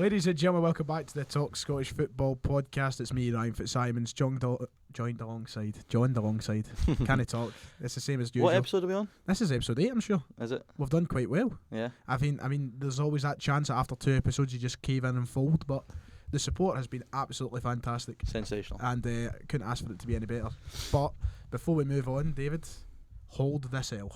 Ladies and gentlemen, welcome back to the Talk Scottish Football podcast. It's me, Ryan Fitzsimons, joined alongside. Can I talk? It's the same as usual. What episode are we on? This is episode 8, I'm sure. Is it? We've done quite well. Yeah. I mean, there's always that chance that after 2 episodes you just cave in and fold, but the support has been absolutely fantastic. Sensational. And couldn't ask for it to be any better. But before we move on, David, hold this L.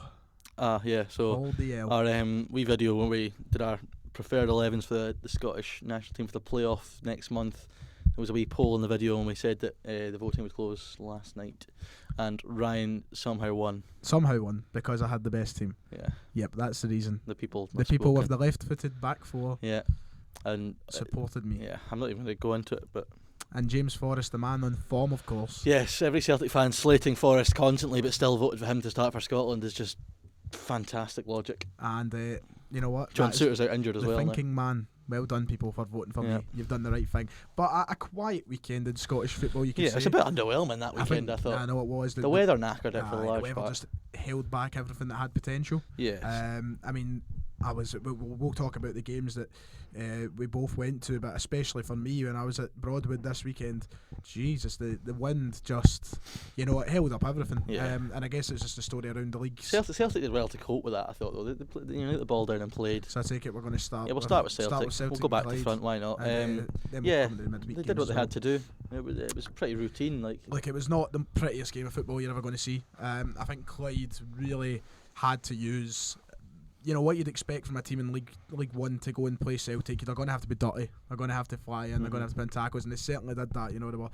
Yeah, so hold the L. our wee video when we did our preferred 11s for the Scottish national team for the playoff next month. There was a wee poll in the video and we said that the voting would close last night, and Ryan somehow won. Somehow won because I had the best team. Yeah. Yep, that's the reason. The people with the left-footed back four. Yeah. And supported me. Yeah, I'm not even going to go into it, but. And James Forrest, the man on form, of course. Yes, every Celtic fan slating Forrest constantly, but still voted for him to start for Scotland is just fantastic logic. And you know what? John Souttar's out injured as well. The thinking man. Well done, people, for voting for me. You've done the right thing. But a quiet weekend in Scottish football, you can say. Yeah, it's a bit underwhelming that weekend, I thought. I know it was. The weather knackered it for the large part. The weather just held back everything that had potential. Yes. I mean, we'll talk about the games that we both went to, but especially for me when I was at Broadwood this weekend, Jesus, the wind just, it held up everything. Yeah. And I guess it's just a story around the league. Celtic did well to cope with that, I thought, though. They let the ball down and played. So I take it we're going to start. Yeah, we'll start with Celtic. We'll go back to the front, why not? They did what they had to do. It was pretty routine. Like it was not the prettiest game of football you're ever going to see. I think Clyde really had to use what you'd expect from a team in League One to go and play Celtic. They're going to have to be dirty. They're going to have to fly in. They're going to have to pin tackles, and they certainly did that. They were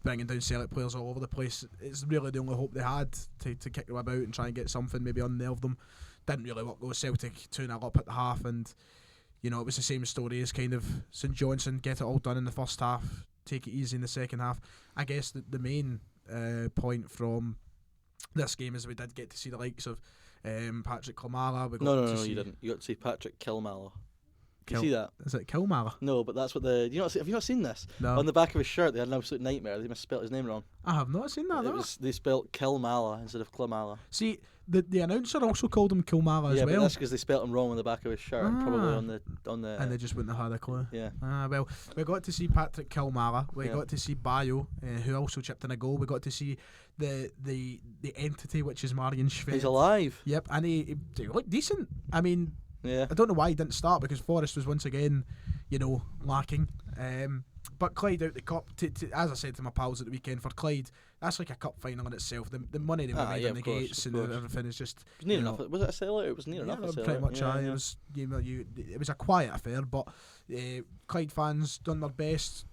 bringing down Celtic players all over the place. It's really the only hope they had to kick them about and try and get something, maybe unnerve them. Didn't really work though. Celtic 2-0 up at the half, and it was the same story as kind of St Johnstone. Get it all done in the first half, take it easy in the second half. I guess the main point from this game is we did get to see the likes of Patrick Kilmala. No, you didn't. You got to see Patrick Kilmala. You see that? Is it Kilmala? No, but that's what have you not seen this? No. On the back of his shirt, they had an absolute nightmare. They misspelled his name wrong. I have not seen that. They spelled Kilmala instead of Klimala. See, the announcer also called him Kilmala as well. Yeah, but that's because they spelled him wrong on the back of his shirt, probably on the. And they just wouldn't have had a clue. Yeah. Well, we got to see Patrick Kilmala. We got to see Bayo, who also chipped in a goal. We got to see the entity, which is Marian Schwed. He's alive. Yep, and he looked decent. I mean, yeah. I don't know why he didn't start because Forrest was once again, lacking. But Clyde out the cup, as I said to my pals at the weekend, for Clyde, that's like a cup final in itself. The money they made in the gates and everything is just. It was near enough. Was it a sellout? It was near enough. Pretty much. It was. It was a quiet affair, but Clyde fans done their best,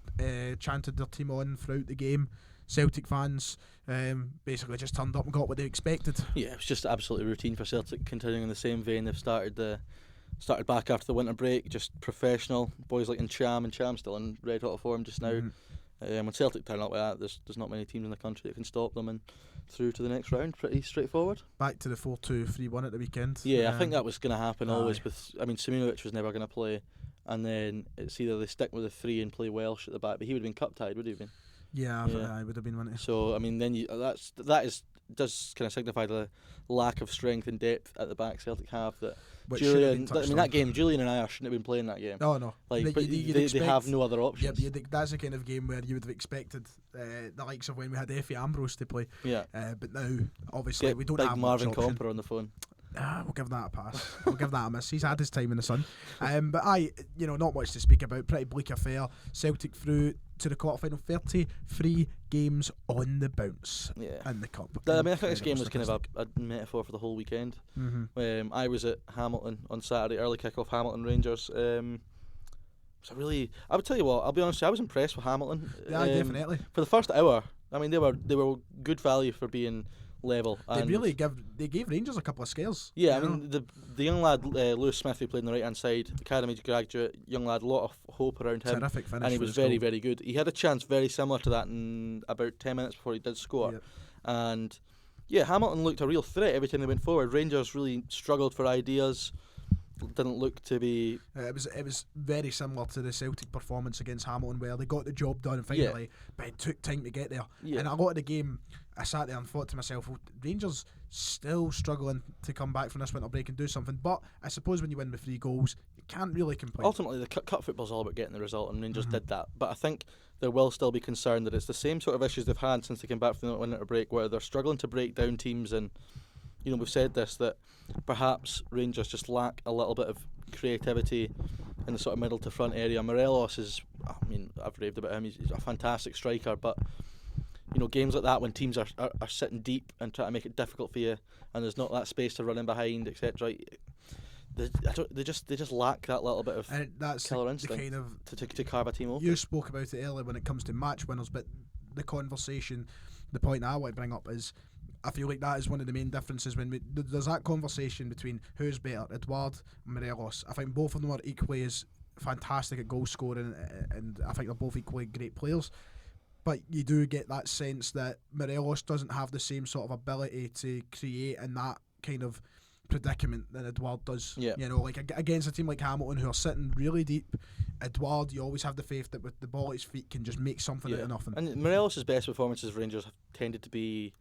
chanted their team on throughout the game. Celtic fans basically just turned up and got what they expected. Yeah, it was just absolutely routine for Celtic, continuing in the same vein. They've started back after the winter break, just professional. Boys like Cham's still in red hot form just now. When Celtic turn up like that, there's not many teams in the country that can stop them and through to the next round. Pretty straightforward. Back to the 4-2-3-1 at the weekend. Yeah, I think that was going to happen always. Simunovic was never going to play, and then it's either they stick with the 3 and play Welsh at the back, but he would have been cup tied, would he have been? Yeah, I would have been one. So then does kind of signify the lack of strength and depth at the back Celtic have. That Julian, that game, Julian and I shouldn't have been playing that game. No. But they have no other options. Yeah, that's the kind of game where you would have expected the likes of when we had Effie Ambrose to play. Yeah. But now, obviously, we don't have Marvin much option. Comper on the phone. We'll give that a pass. We'll give that a miss. He's had his time in the sun. But not much to speak about. Pretty bleak affair. Celtic through to the quarterfinal. 33 games on the bounce in the cup. I think this game was kind of a metaphor for the whole weekend. I was at Hamilton on Saturday, early kick-off, Hamilton Rangers. I would tell you what, I'll be honest, I was impressed with Hamilton. Yeah, definitely. For the first hour, I mean, they were good value for being level. They gave Rangers a couple of scares. Yeah, I mean the young lad Lewis Smith, who played on the right hand side, academy graduate, young lad, a lot of hope around him. Terrific finish, and he was very very good. He had a chance very similar to that in about 10 minutes before he did score. Yep. And Hamilton looked a real threat every time they went forward. Rangers really struggled for ideas. Didn't look to be. It was very similar to the Celtic performance against Hamilton, where they got the job done finally, but it took time to get there. Yeah. And a lot of the game, I sat there and thought to myself, well, Rangers still struggling to come back from this winter break and do something. But I suppose when you win with 3 goals, can't really complain. Ultimately, the cup football's all about getting the result, and Rangers did that. But I think there will still be concern that it's the same sort of issues they've had since they came back from the winter break, where they're struggling to break down teams. And we've said this, that perhaps Rangers just lack a little bit of creativity in the sort of middle to front area. Morelos is, I've raved about him. He's a fantastic striker, but games like that when teams are sitting deep and trying to make it difficult for you, and there's not that space to run in behind, etc. They just lack that little bit of killer instinct to carve a team open. You spoke about it earlier when it comes to match winners, but the point I want to bring up is, I feel like that is one of the main differences when there's that conversation between who's better, Edouard and Morelos. I think both of them are equally as fantastic at goal scoring, and I think they're both equally great players. But you do get that sense that Morelos doesn't have the same sort of ability to create in that kind of predicament that Edouard does. Yeah. Like against a team like Hamilton who are sitting really deep, Edouard, you always have the faith that with the ball at his feet can just make something out of nothing. And Morelos' best performances for Rangers have tended to be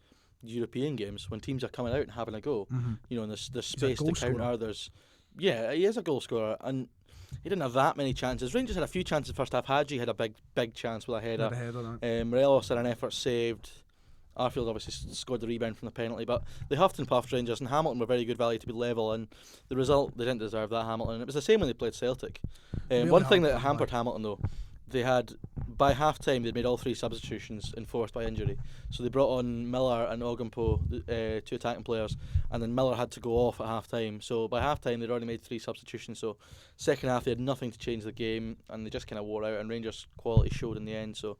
European games when teams are coming out and having a go. And there's space to counter. He is a goal scorer, and he didn't have that many chances. Rangers had a few chances first half. Hadji had a big chance with a header. Morelos had an effort saved. Arfield obviously scored the rebound from the penalty, but they huffed and puffed Rangers, and Hamilton were very good value to be level, and the result, they didn't deserve that, Hamilton. It was the same when they played Celtic. One thing that hampered Hamilton though, they had, by half time they'd made all 3 substitutions enforced by injury, so they brought on Miller and Ogumpo, 2 attacking players, and then Miller had to go off at half time, so by half time they'd already made 3 substitutions, so second half they had nothing to change the game, and they just kind of wore out, and Rangers' quality showed in the end. So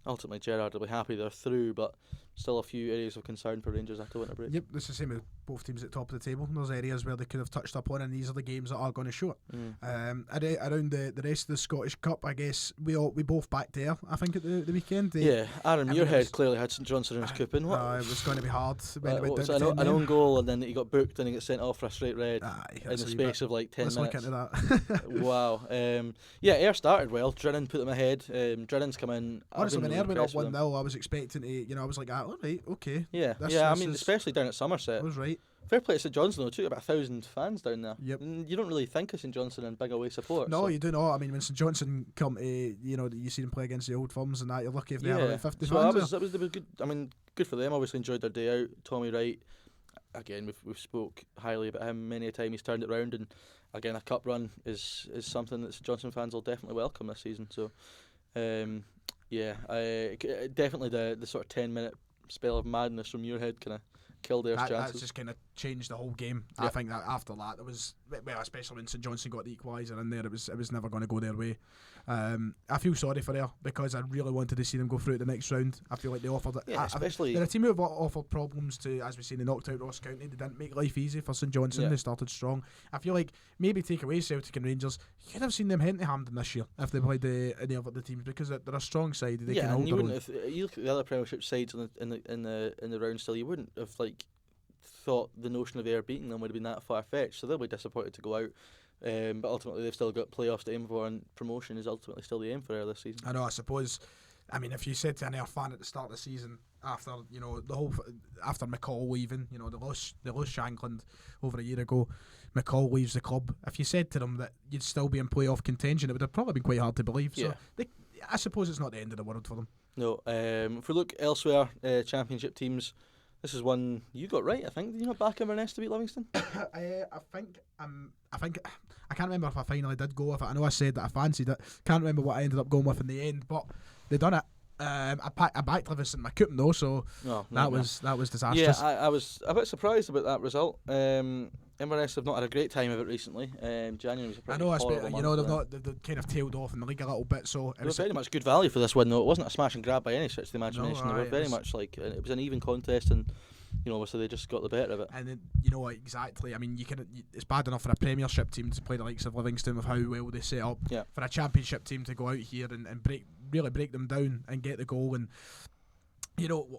ultimately Gerrard will be happy they're through, but still a few areas of concern for Rangers after winter break. Yep, it's the same with both teams at the top of the table. There's areas where they could have touched upon, and these are the games that are going to show it. Around the rest of the Scottish Cup, I guess we both backed there, I think, at the weekend. Aaron Muirhead clearly had St Johnstone in his coupon. It was going to be hard when it went down to an own goal, and then he got booked and he got sent off for a straight red in the space of like 10 minutes. Let's look into that. Wow. Ayr started well. Drinnan put them ahead. Drinnan's come in. Honestly, when Ayr went up 1-0, I was expecting to, I was like, all right, okay. Yeah, especially down at Somerset. I was right. Fair play to St Johnstone though, too. About 1,000 fans down there. Yep. You don't really think of St Johnstone and big away support. No, you do not. I mean, when St Johnstone come to, you see them play against the old firms and that, you're lucky if they have about 50 fans. That was good. I mean, good for them. Obviously enjoyed their day out. Tommy Wright, again, we've spoke highly about him many a time. He's turned it round, and again, a cup run is something that St Johnstone fans will definitely welcome this season. So, definitely the sort of 10-minute spell of madness from Muirhead kind of killed their chances. That's just kind of changed the whole game. I think that after that, there was, especially when St Johnstone got the equaliser in there, it was never going to go their way. I feel sorry for her because I really wanted to see them go through to the next round. I feel like they offered it. Especially they're a team who have offered problems to, as we seen, they knocked out Ross County. They didn't make life easy for St Johnstone. They started strong. I feel like maybe take away Celtic and Rangers, you could have seen them heading to Hampden this year if they played any of the teams, because they're a strong side. They can hold you wouldn't have, you look at the other Premiership sides in the round still, you wouldn't have thought the notion of Ayr beating them would have been that far fetched. So they'll be disappointed to go out. But ultimately they've still got playoffs to aim for, and promotion is ultimately still the aim for Ayr this season. I know. I suppose, if you said to an Ayr fan at the start of the season, after after McCall leaving, they lost Shankland over a year ago, McCall leaves the club, if you said to them that you'd still be in playoff contention, it would have probably been quite hard to believe. So I suppose it's not the end of the world for them. No. If we look elsewhere, Championship teams, this is one you got right, I think. Did you not back Inverness to beat Livingston? I think I can't remember if I finally did go with it. I know I said that I fancied it. Can't remember what I ended up going with in the end, but they done it. I backed Livingston in my coupon though, so that was disastrous. Yeah, I was a bit surprised about that result. Inverness have not had a great time of it recently. January was a pretty horrible month. They've kind of tailed off in the league a little bit, so it was very much good value for this win though. It wasn't a smash and grab by any stretch of the imagination. No, they were very much like, it was an even contest, and obviously they just got the better of it. And then, exactly. I mean, it's bad enough for a Premiership team to play the likes of Livingston with how well they set up. Yeah. For a Championship team to go out here and really break them down and get the goal and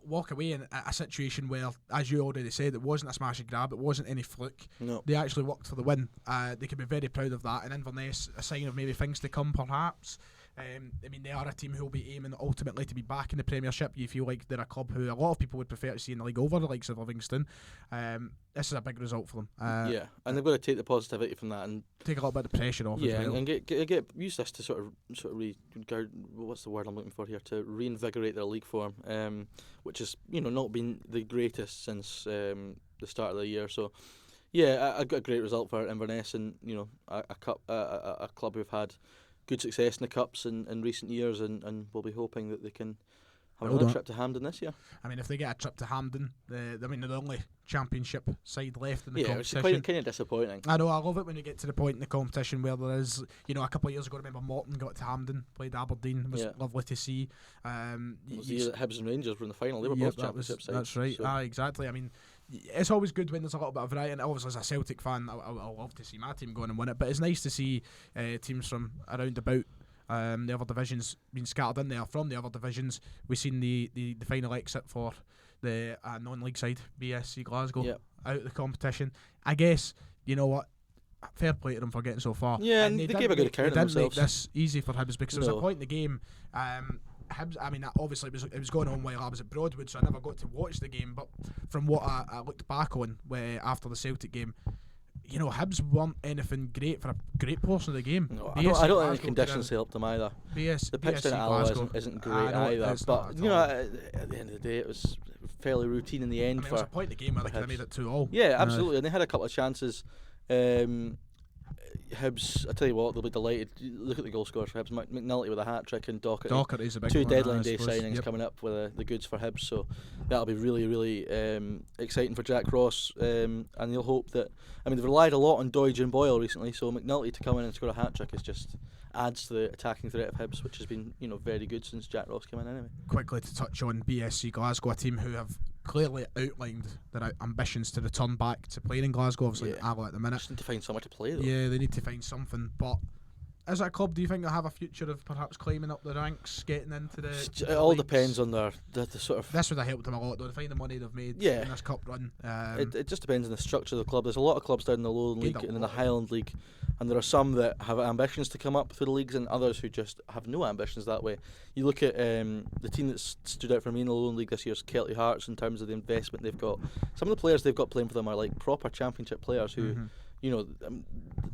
walk away in a situation where, as you already said, it wasn't a smash and grab, it wasn't any fluke. No. They actually worked for the win. They could be very proud of that. And Inverness, a sign of maybe things to come, perhaps. I mean, they are a team who will be aiming ultimately to be back in the Premiership. You feel like they're a club who a lot of people would prefer to see in the league over the likes of Livingston. This is a big result for them. And they've got to take the positivity from that and take a little bit of the pressure off. Yeah, as well. and get use this to sort of what's the word I'm looking for here, to reinvigorate their league form, which has not been the greatest since the start of the year. So yeah, a great result for Inverness, and a club who've had good success in the cups in recent years, and we'll be hoping that they can have another trip to Hampden this year. I mean, if they get a trip to Hampden, they're the only championship side left in the competition. Yeah, it's kind of disappointing. I know, I love it when you get to the point in the competition where there is, a couple of years ago, I remember Morton got to Hampden, played Aberdeen. It was lovely to see. It was the year that Hibs and Rangers were in the final. They were both championship sides. That's right. So. Exactly. I mean, it's always good when there's a little bit of variety, and obviously as a Celtic fan, I love to see my team go on and win it, but it's nice to see teams from around about the other divisions being scattered in there from the other divisions. We've seen the final exit for the non-league side, BSC Glasgow, out of the competition. I guess, you know what, fair play to them for getting so far. Yeah, and they gave a good account of themselves. They didn't make this easy for Hibs, because there was a point in the game, Hibs, I mean, obviously it was going on while I was at Broadwood, so I never got to watch the game, but from what I looked back on after the Celtic game, Hibs weren't anything great for a great portion of the game. No, I don't think the conditions helped them either. The pitch down at Alloa isn't great either. But at the end of the day, it was fairly routine in the end. There was a point in the game where they could have made it 2-2. Yeah, absolutely, and they had a couple of chances. Hibs, I tell you what, they'll be delighted. Look at the goal scorers for Hibs. McNulty with a hat trick, and Docherty's a big two one, deadline day signings coming up with the goods for Hibs. So that'll be really, really exciting for Jack Ross. And you'll hope that. I mean, they've relied a lot on Doidge and Boyle recently, so McNulty to come in and score a hat trick just adds to the attacking threat of Hibs, which has been very good since Jack Ross came in anyway. Quickly to touch on BSC Glasgow, a team who have clearly outlined their ambitions to return back to playing in Glasgow. Obviously, Alloa at the minute. Just need to find somewhere to play though. Yeah, they need to find something. But as a club, do you think they'll have a future of perhaps climbing up the ranks, getting into the It all leagues? Depends on the sort of. This would have helped them a lot, though. To find the money they've made in this cup run. It just depends on the structure of the club. There's a lot of clubs down in the Lowland League and in the Highland League, and there are some that have ambitions to come up through the leagues, and others who just have no ambitions that way. You look at the team that stood out for me in the Lowland League this year is Kelty Hearts in terms of the investment they've got. Some of the players they've got playing for them are like proper championship players who.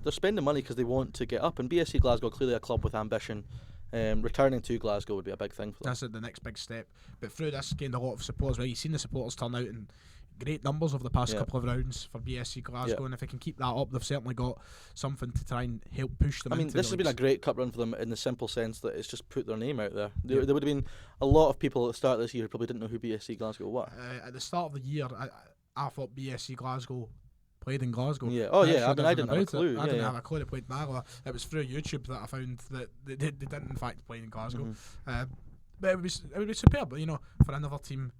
They're spending money because they want to get up, and BSC Glasgow clearly a club with ambition. Returning to Glasgow would be a big thing for them. That's the next big step. But through this, gained a lot of support as well. You've seen the supporters turn out in great numbers over the past couple of rounds for BSC Glasgow, and if they can keep that up, they've certainly got something to try and help push them. I mean, this has been a great cup run for them in the simple sense that it's just put their name out there. There would have been a lot of people at the start of this year who probably didn't know who BSC Glasgow were. At the start of the year, I thought BSC Glasgow played in Glasgow. Yeah. Oh yeah. I didn't have a clue. I didn't have a clue they played in Alloa. It was through YouTube that I found that they didn't in fact play in Glasgow. But it would be superb, for another team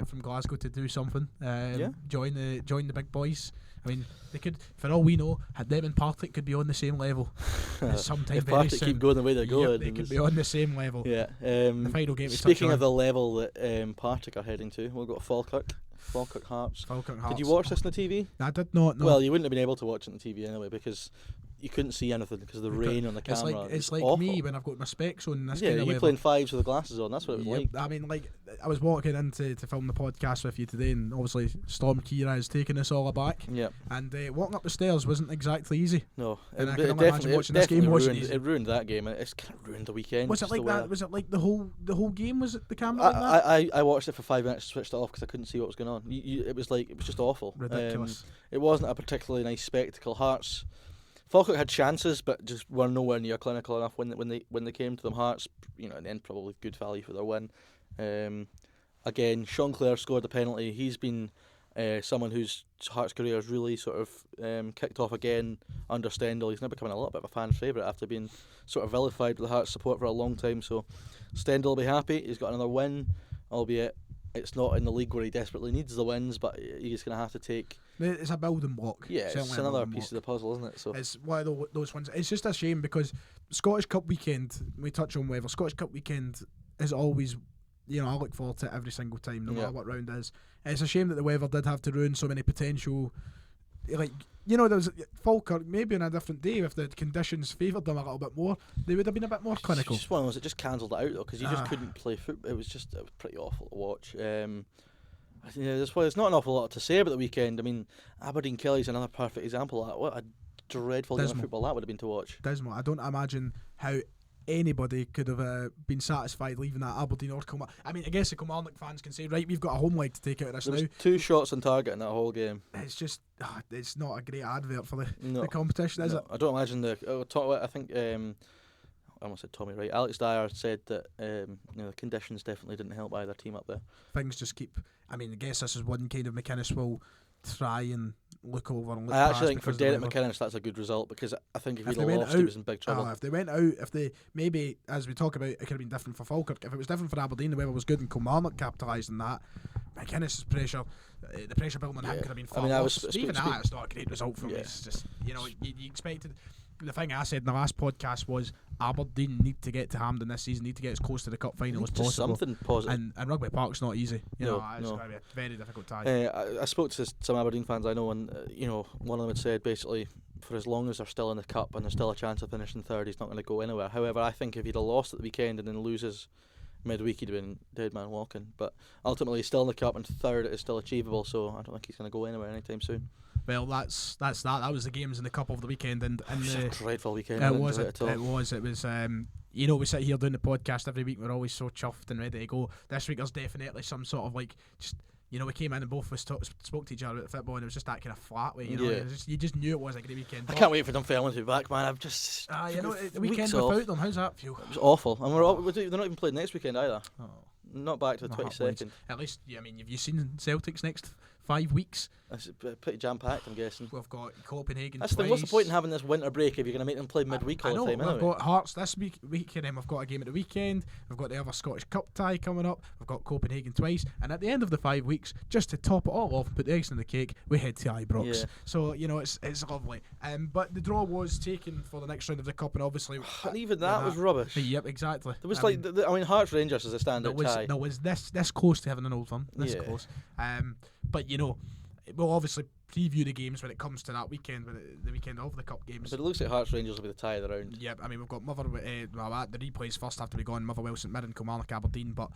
from Glasgow to do something. Join the big boys. I mean, they could, for all we know, had them and Partick could be on the same level. Sometime if very Partick soon. keep going the way they're going, they could be on the same level. Yeah. The final game. Speaking of the level that Partick are heading to, we'll go to Falkirk Hearts. Did you watch this on the TV? I did not. No. Well, you wouldn't have been able to watch it on the TV anyway because you couldn't see anything because of the rain on the camera. It's like awful. Me when I've got my specs on. This yeah, kind of you playing fives with the glasses on. That's what it was like. I mean, I was walking in to film the podcast with you today, and obviously Storm Kira is taking us all aback. Yeah. And walking up the stairs wasn't exactly easy. No, and I can only imagine watching this game wasn't easy. It ruined that game. It's kind of ruined the weekend. Was it like that? Was it like the whole game? Was it the camera? Like that? I watched it for 5 minutes, switched it off because I couldn't see what was going on. It was just awful. Ridiculous. It wasn't a particularly nice spectacle. Hearts. Falkirk had chances, but just were nowhere near clinical enough when they came to them. Hearts, in the end, probably good value for their win. Again, Sean Clare scored the penalty. He's been someone whose Hearts' career has really sort of kicked off again under Stendhal. He's now becoming a little bit of a fan favourite after being sort of vilified with the Hearts support for a long time. So Stendhal will be happy. He's got another win, albeit it's not in the league where he desperately needs the wins, but he's going to have to take. It's a building block. Yeah, it's another piece of the puzzle, isn't it? So it's one of those ones. It's just a shame because Scottish Cup weekend, we touch on whether Scottish Cup weekend is always, I look forward to it every single time, no matter what round it is. It's a shame that the weather did have to ruin so many potential like, you know, there was Falkirk, maybe on a different day, if the conditions favoured them a little bit more, they would have been a bit more clinical. It's just one of those that just cancelled it out though, because you just couldn't play football. It was pretty awful to watch. There's not an awful lot to say about the weekend. I mean, Aberdeen Kelly's another perfect example of that. What a dreadful game of football that would have been to watch. Dismal. I don't imagine how anybody could have been satisfied leaving that Aberdeen or Kilmarnock. I mean, I guess the Kilmarnock fans can say, right, we've got a home leg to take out of this now. There was 2 shots on target in that whole game. It's just, it's not a great advert for the competition, is it? I don't imagine I think I almost said Tommy Wright. Alex Dyer said that the conditions definitely didn't help either team up there. Things just keep. I mean, I guess this is one kind of McInnes will try and look over and look I past. actually think for Derek McInnes that's a good result, because I think if he'd lost, he was in big trouble. If they went out, maybe, as we talk about, it could have been different for Falkirk. If it was different for Aberdeen, the weather was good and Kilmarnock capitalised on that. McInnes' pressure, the pressure building on him could have been far worse. Even that, it's not a great result for me. It's just, you expected. The thing I said in the last podcast was Aberdeen need to get to Hampden this season, need to get as close to the cup final as possible. Something positive. And Rugby Park's not easy. It's going to be a very difficult tie. I spoke to some Aberdeen fans I know, and one of them had said basically, for as long as they're still in the cup and there's still a chance of finishing third, he's not going to go anywhere. However, I think if he'd have lost at the weekend and then loses midweek, he'd have been dead man walking. But ultimately, he's still in the cup and third is still achievable, so I don't think he's going to go anywhere anytime soon. Well, that's that. That was the games in the cup over the weekend, and it was a dreadful weekend. It was. We sit here doing the podcast every week. We're always so chuffed and ready to go. This week there's definitely some sort of we came in and both of us spoke to each other about football, and it was just that kind of flat way. You just knew it was a great weekend. I can't wait for Dunfermline to be back, man. I've just the weekend without them. How's that feel? It was awful, and they're not even playing next weekend either. Oh. Not back to the 22nd. At least, have you seen Celtic's next 5 weeks? It's pretty jam-packed, I'm guessing. We've got Copenhagen That's twice. What's the point in having this winter break if you're going to make them play midweek all the time? We've got Hearts this week, and then we've got a game at the weekend. We've got the other Scottish Cup tie coming up. We've got Copenhagen twice, and at the end of the 5 weeks, just to top it all off and put the icing on the cake, we head to Ibrox. Yeah. So it's lovely. But the draw was taken for the next round of the cup, and obviously, and even that was rubbish. Yep, exactly. There was Hearts Rangers as a standout tie. There was this close to having an Old Firm. This close. But we'll obviously preview the games when it comes to that weekend, the weekend of the cup games. But it looks like Hearts Rangers will be the tie of the round. Yeah, I mean, we've got the replays first have to be gone. Motherwell, St Mirren, Kilmarnock, Aberdeen. But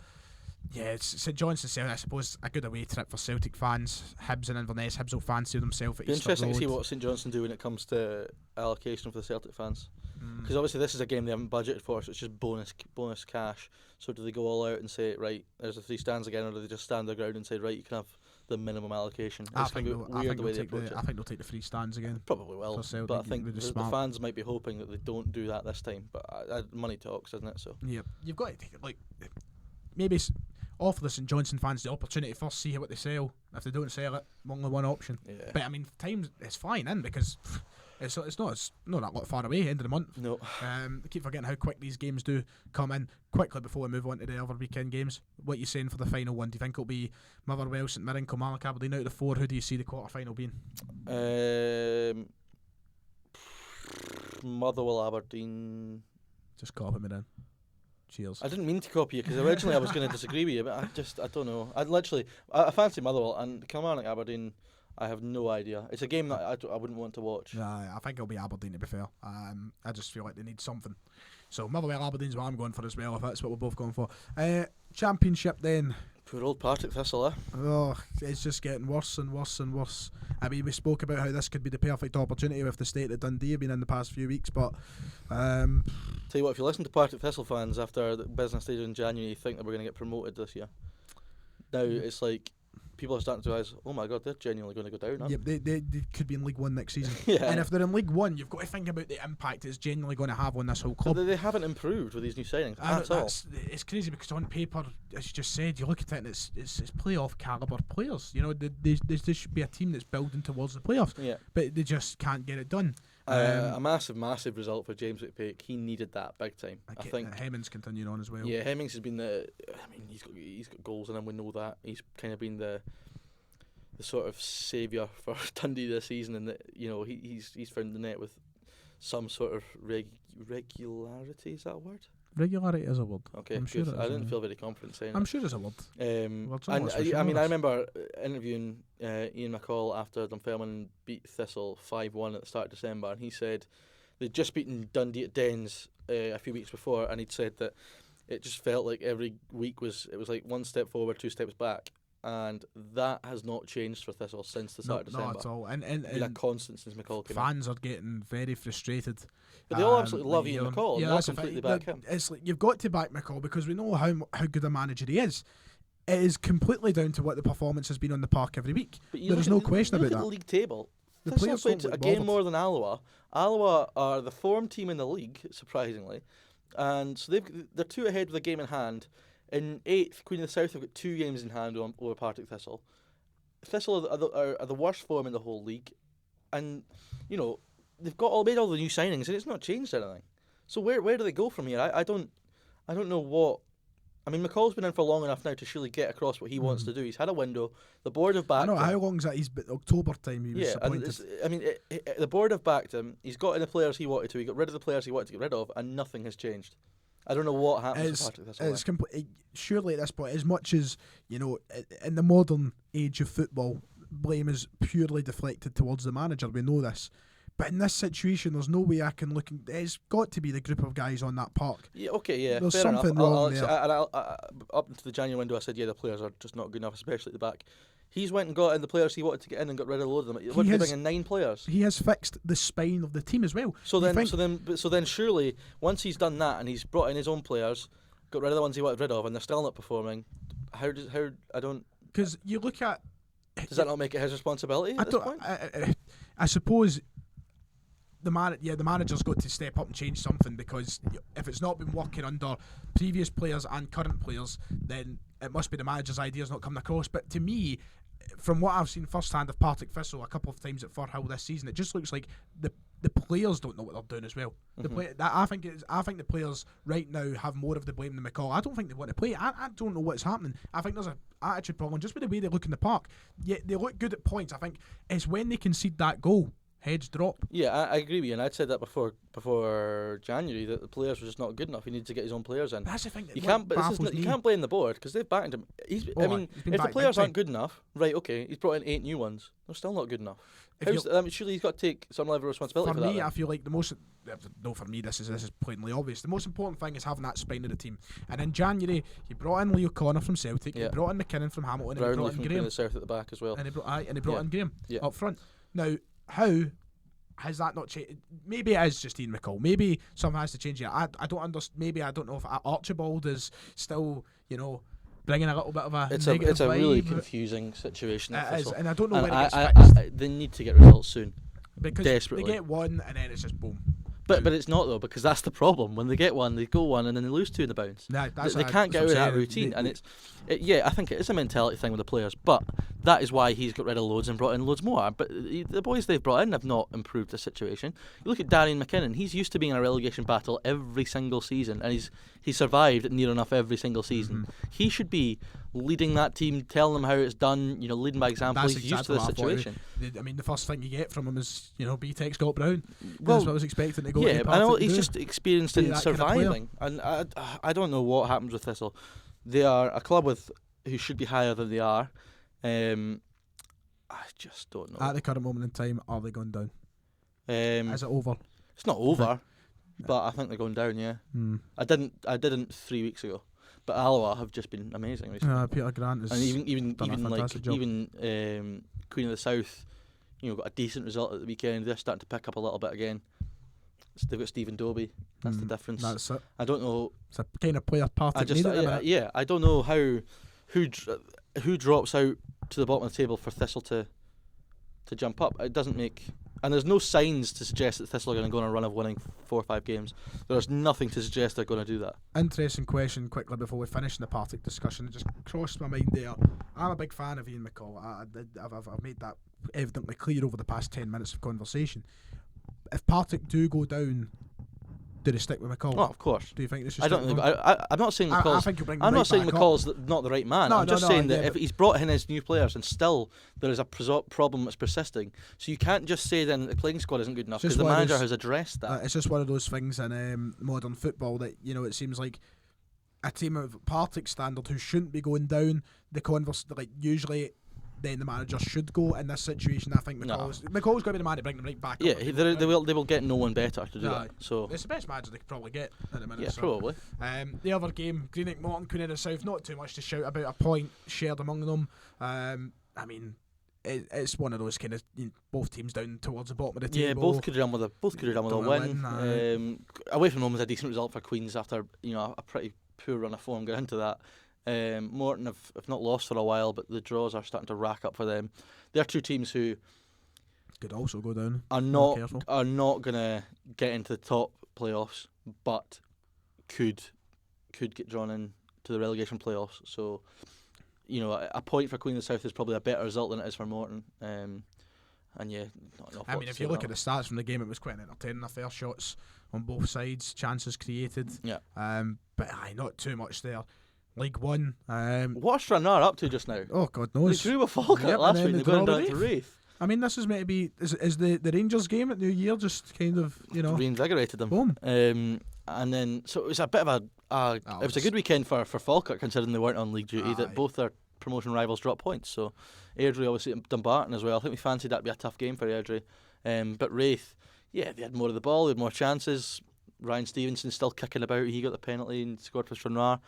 yeah, it's St Johnstone, Celtic. I suppose a good away trip for Celtic fans. Hibs and Inverness. Hibs will fancy themselves at Easter Road. Interesting to see what St Johnstone do when it comes to allocation for the Celtic fans. Because obviously this is a game they haven't budgeted for, so it's just bonus cash. So do they go all out and say, right, there's the 3 stands again, or do they just stand their ground and say, right, you can have the minimum allocation? I think they'll take the 3 stands again. Probably will, but I think the fans might be hoping that they don't do that this time. But money talks, isn't it? So yeah, you've got to take it, maybe offer the St Johnstone fans the opportunity to first see what they sell. If they don't sell it, only one option. Yeah. But I mean, times it's flying in because it's not that lot far away. End of the month. No. I keep forgetting how quick these games do come in. Quickly before we move on to the other weekend games, what are you saying for the final one? Do you think it'll be Motherwell, St Mirren, Kilmarnock, Aberdeen out of the 4? Who do you see the quarter final being? Motherwell, Aberdeen. Just copy me then. Cheers. I didn't mean to copy you because originally I was going to disagree with you, but I don't know. I fancy Motherwell, and Kilmarnock, Aberdeen. I have no idea. It's a game that I wouldn't want to watch. I think it'll be Aberdeen, to be fair. I just feel like they need something. So Motherwell, Aberdeen's what I'm going for as well, if that's what we're both going for. Championship then. Poor old Partick Thistle, Oh, it's just getting worse and worse and worse. I mean, we spoke about how this could be the perfect opportunity with the state that Dundee have been in the past few weeks, but tell you what, if you listen to Partick Thistle fans after the business stage in January, you think that we're going to get promoted this year. Now it's like people are starting to realise, oh my god, they're genuinely going to go down. Yep, they could be in League 1 next season. Yeah. And if they're in League 1, you've got to think about the impact it's genuinely going to have on this whole club. They haven't improved with these new signings at all. It's crazy because on paper, as you just said, you look at it and it's playoff calibre players. There should be a team that's building towards the playoffs. Yeah. But they just can't get it done. A massive result for James McPake. He needed that big time. I think Hemmings continued on as well. Yeah, Hemmings has been he's got goals in him. We know that. He's kind of been the sort of saviour for Dundee this season, and he's found the net with some sort of regularity. Is that a word? Regularity is a word. Okay, I'm good. sure it is, I didn't yeah. feel very confident saying I'm it. sure it's a word. And Words are words for sure, I mean, I yes. remember interviewing Ian McCall after Dunfermline beat Thistle 5-1 at the start of December, and he said they'd just beaten Dundee at Dens a few weeks before, and he'd said that it just felt like every week was like one step forward, 2 steps back, and that has not changed for Thistle since the start of December. Not at all. And It's been a constant since McCall came in. fans are getting very frustrated. But they all absolutely love when you Ian hear them. McCall, and Yeah, they all that's the completely thing. back him. It's like you've got to back McCall because we know how good a manager he is. It is completely down to what the performance has been on the park every week. But you There's look no at question look about at that. the league table. The Thistle players played don't a look game bothered. more than Alloa. Alloa are the form team in the league, surprisingly, and so they're 2 ahead with a game in hand. In 8th, Queen of the South have got 2 games in hand over Partick Thistle. Thistle are the worst form in the whole league, and you know they've made all the new signings, and it's not changed anything. So where do they go from here? I don't know what. I mean, McCall's been in for long enough now to surely get across what he wants to do. He's had a window. The board have backed him. How long is that? He's been October time. He was appointed. The board have backed him. He's got in the players he wanted to. He got rid of the players he wanted to get rid of, and nothing has changed. I don't know what happens to Partick Thistle. It's surely at this point, as much as in the modern age of football, blame is purely deflected towards the manager. We know this. But in this situation, there's no way I can look. It's got to be the group of guys on that park. Yeah, okay, yeah. There's fair something enough. wrong there. Up into the January window, I said, yeah, the players are just not good enough, especially at the back. He's went and got in the players he wanted to get in and got rid of a load of them. What did he bring in 9 players? He has fixed the spine of the team as well. So then, surely once he's done that and he's brought in his own players, got rid of the ones he wanted rid of, and they're still not performing. Because you look at. Does that not make it his responsibility at this point? I suppose. The manager's got to step up and change something, because if it's not been working under previous players and current players, then it must be the manager's ideas not coming across. But to me, from what I've seen firsthand of Partick Thistle a couple of times at Firhill this season, it just looks like the players don't know what they're doing as well. I think the players right now have more of the blame than McCall. I don't think they want to play. I don't know what's happening. I think there's an attitude problem just with the way they look in the park. Yeah, they look good at points. I think it's when they concede that goal, heads drop. Yeah, I agree with you, and I'd said that before January, that the players were just not good enough. He needed to get his own players in. That's the thing. You can't blame the board, because they've backed him. If the players aren't good enough, right? Okay, he's brought in 8 new ones. They're still not good enough. Surely he's got to take some level of responsibility for that. For me, I feel like the most. No, for me, this is blatantly obvious. The most important thing is having that spine of the team. And in January, he brought in Leo Connor from Celtic. He brought in McKinnon from Hamilton. Brownlee and he brought in from Graham. the South at the back as well. And he brought in Graham up front. Now, how has that not changed? Maybe it is just Ian McCall. Maybe something has to change here. I don't understand. Maybe I don't know if Archibald is still, bringing a little bit of a negative It's a really vibe. confusing situation. It is, and I don't know when it gets fixed. They need to get results soon. Because desperately. they get one and then it's just boom. But it's not, though, because that's the problem. When they get one, they go one, and then they lose 2 in the bounce. They can't get out of that routine, and I think it is a mentality thing with the players. But that is why he's got rid of loads and brought in loads more. But the boys they've brought in have not improved the situation. You look at Darian McKinnon; he's used to being in a relegation battle every single season, and he's survived near enough every single season. Mm-hmm. He should be leading that team, telling them how it's done. Leading by example. That's he's exactly used to the situation. I mean, the first thing you get from him is B-Tech Scott Brown. That's what I was expecting to go. Yeah, to I know he's just experienced in surviving, and I don't know what happens with Thistle. They are a club who should be higher than they are. I just don't know. At the current moment in time, are they going down? Is it over? It's not over, but I think they're going down. Yeah, I didn't 3 weeks ago, but Alloa have just been amazing recently. Peter Grant is, and even job. Queen of the South, got a decent result at the weekend. They're starting to pick up a little bit again. They've got Stephen Dobie. That's the difference. That's it. I don't know. It's a kind of player part. I don't know who drops out to the bottom of the table for Thistle to jump up. It doesn't make, and there's no signs to suggest that Thistle are going to go on a run of winning 4 or 5 games. There's nothing to suggest they're going to do that. Interesting question quickly before we finish the Partick discussion. It just crossed my mind there. I'm a big fan of Ian McCall. I've made that evidently clear over the past 10 minutes of conversation. If Partick do go down Do they stick with McCall? Oh, of course. Do you think they should? I don't. Stick with him? I'm not saying McCall's. I think he'll bring I'm right not saying back McCall's up. not the right man. No, I'm just saying that yeah, if he's brought in his new players and still there is a problem that's persisting, so you can't just say then the playing squad isn't good enough because the manager has addressed that. It's just one of those things in modern football that it seems like a team of Partick standard who shouldn't be going down. The converse, like usually. Then the manager should go in this situation. I think McCall's going to be the man to bring them right back. Yeah, up they will get no one better to do that. So it's the best manager they could probably get at the minute. Yeah, probably. The other game, Greenock Morton, Queen of the South, not too much to shout about. A point shared among them. I mean, it's one of those kind of both teams down towards the bottom of the table. Yeah, both could have done with a win. Away from home was a decent result for Queens after a pretty poor run of form. Get into that. Morton have not lost for a while, but the draws are starting to rack up for them. They're two teams who could also go down. Are not gonna get into the top playoffs, but could get drawn in to the relegation playoffs. So, a point for Queen of the South is probably a better result than it is for Morton. And yeah, I mean, if you look at the stats from the game, it was quite entertaining. Fair shots on both sides, chances created. Yeah. But not too much there. League One. What's Stranraer up to just now? Oh, God knows. They drew with Falkirk last week and they're going down to Wraith. I mean, this is meant to be... Is the Rangers game at New Year just kind of, reinvigorated them. Boom. And then, so it was a bit of it was a good weekend for Falkirk considering they weren't on league duty, that both their promotion rivals dropped points. So Airdrie obviously at Dumbarton as well. I think we fancied that to be a tough game for Airdrie. But Wraith, they had more of the ball, they had more chances. Ryan Stevenson still kicking about. He got the penalty and scored for Stranraer.